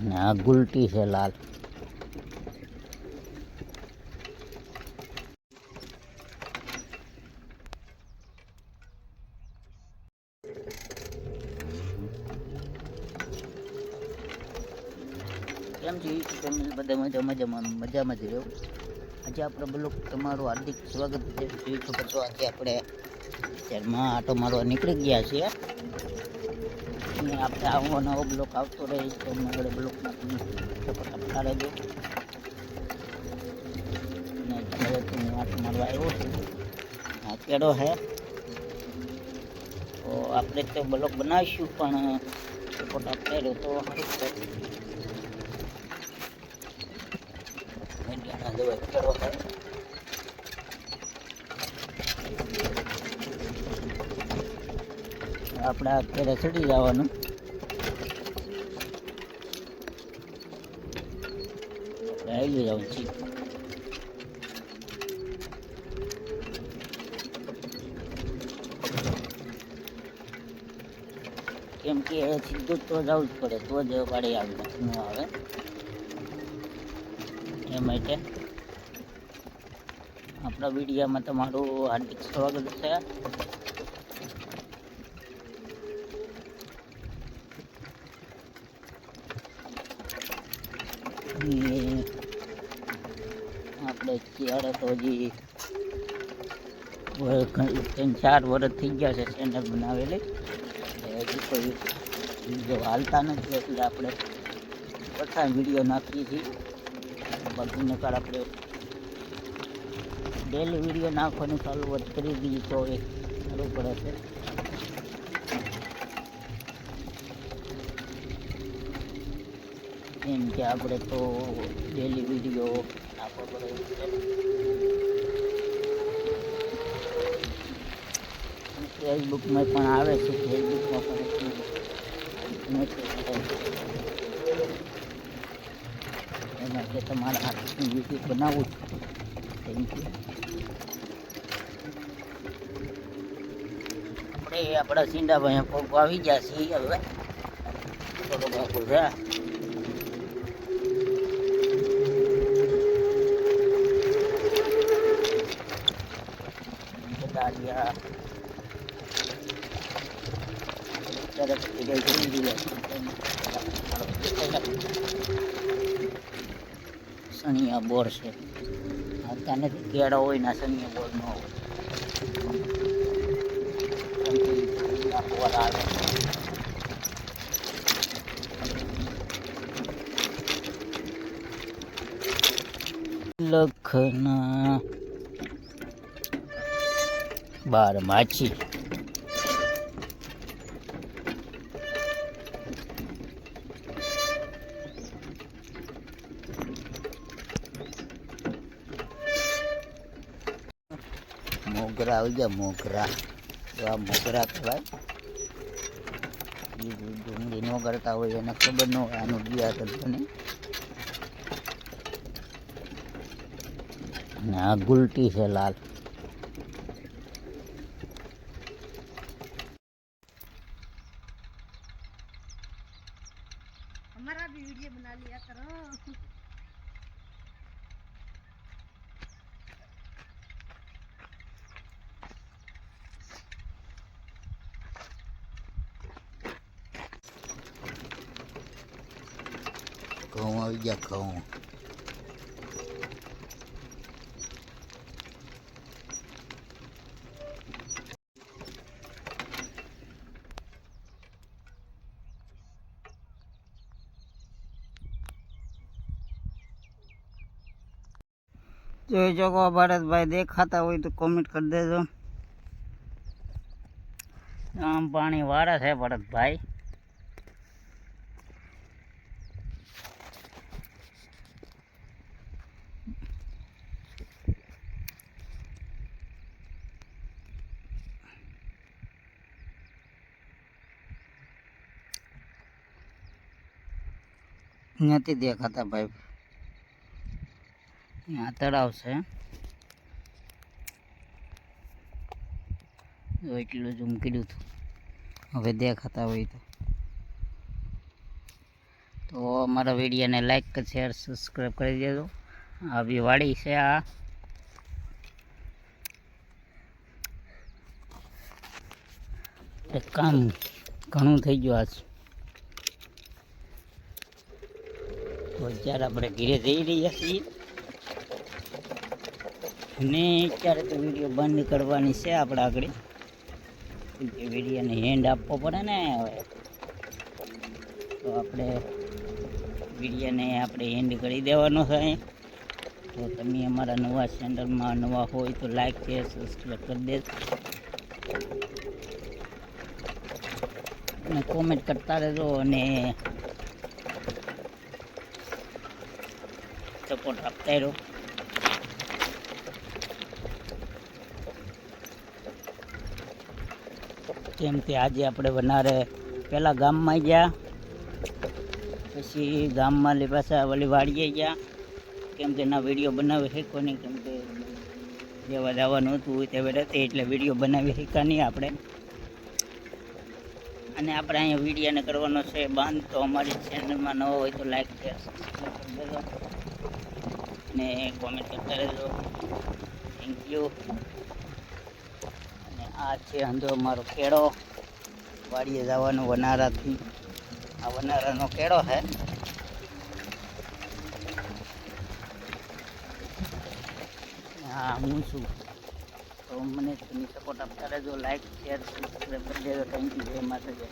અને આ ગુલટી છે લાલ. કેમ છે ફેમિલી? બધા મજામાં જ રહ્યો. આજે આપણે બ્લોગ તમારું હાર્દિક સ્વાગત છે. જોઈ શકો છો આજે આપણે શહેરમાં આટો મારવા નીકળી ગયા છીએ અને આપણે આવો નવો બ્લોક આવતો રહે તો આગળ બ્લોકમાં તમે સપોર્ટ આપતા રહેજો. અને હવે હું આટો મારવા આવ્યો છું. આ કેળો છે તો આપણે તો બ્લોક બનાવીશું પણ સપોર્ટ આપતા રહ્યો તો સારું છે. કેળો છે આપણે અત્યારે ચડી જવાનું. આવી જવું છે. કેમ કે સીધું તો જવું જ પડે તો જ ગાડી આવે ન આવે. એ માટે આપણા વિડીયોમાં તમારું હાર્દિક સ્વાગત છે. આપણે ત્યારે તો હજી 3-4 વર્ષ થઈ ગયા છે ચેનલ બનાવેલી. હજી કોઈ વિડીયો હાલતા નથી એટલે આપણે બધા વિડીયો નાખીએ છીએ. બાકી નકાર આપણે ડેલી વિડીયો નાખવાનું ચાલુ કરી દઈએ તો એ સારું પડે છે. કેમ કે આપણે તો ડેલી વિડીયો નાખવો પડે છે. ફેસબુકમાં પણ આવે છે, ફેસબુકમાં પણ એના માટે તમારા હાથનું વિડીયો બનાવવું છે. Thank you. આપણે આપણા સિંડાભાઈ પગ આવી ગયા છીએ. હવે થોડો બાપુ છે. દાડિયા સણિયા બોર છે. આવતા નથી કેળા હોય ના સણિયા બોર ન હોય. લખના 12 માછી મોગરા આવી ગયા. મોગરા આ મોગરા કહેવાય. એ ડુંગળી ન કરતા હોય એને ખબર ન હોય આનું ગયા કરતો ને. અને આ ગુલટી છે લાલ. हमारा भी वीडियो बना लिया करो। ઘઉં આવી ગયા. ઘઉં જોઈ શકો ભરતભાઈ, દેખાતા હોય તો કોમેન્ટ કરી દેજો. આમ પાણી વાળા છે ભરતભાઈ. નથી દેખાતા ભાઈ. यहाँ તળાવ છે. એટલું ઝૂમ કર્યું હતું. હવે દેખાતા હોય તો તો અમારા વિડીયોને લાઈક શેર સબસ્ક્રાઈબ કરી દેજો. આવી વાડી છે આ. કામ ઘણું થઈ ગયું આજ. તો અત્યારે આપણે ઘરે જઈ રહ્યા છીએ અને અત્યારે તો વિડીયો બંધ કરવાની છે આપણે આગળ. વિડીયોને હેન્ડ આપવો પડે ને હવે, તો આપણે વિડીયોને આપણે હેન્ડ કરી દેવાનો છે. તો તમે અમારા નવા ચેનલમાં નવા હોય તો લાઈક શેર સબસ્ક્રાઈબ કરી દેજો અને કોમેન્ટ કરતા રહેજો અને સપોર્ટ આપતા રહો. કેમ કે આજે આપણે બનારે પહેલાં ગામમાં ગયા, પછી ગામમાં પાછા વળી વાડીએ ગયા. કેમ કે ના વિડીયો બનાવી શીખો નહીં, કેમ કે જેવા જવાનું હતું તે હતી એટલે વિડીયો બનાવી શીખ્યા નહીં આપણે. અને આપણે અહીંયા વિડીયોને કરવાનો છે બંધ. તો અમારી ચેનલમાં નવો હોય તો લાઈક શેર સબસ્ક્રાઈબ કરી દેજો અને કોમેન્ટ કરતા રહેજો. Thank you. અને આ છે અંધો મારો કેળો, વાડીએ જવાનો વનારાથી. આ વનારાનો કેળો છે. હા હું છું. તો મને તમે સપોર્ટ આપતા રહેજો, લાઈક શેર સબસ્ક્રાઈબ કરી દેજો. Thank you. જય માતાજી.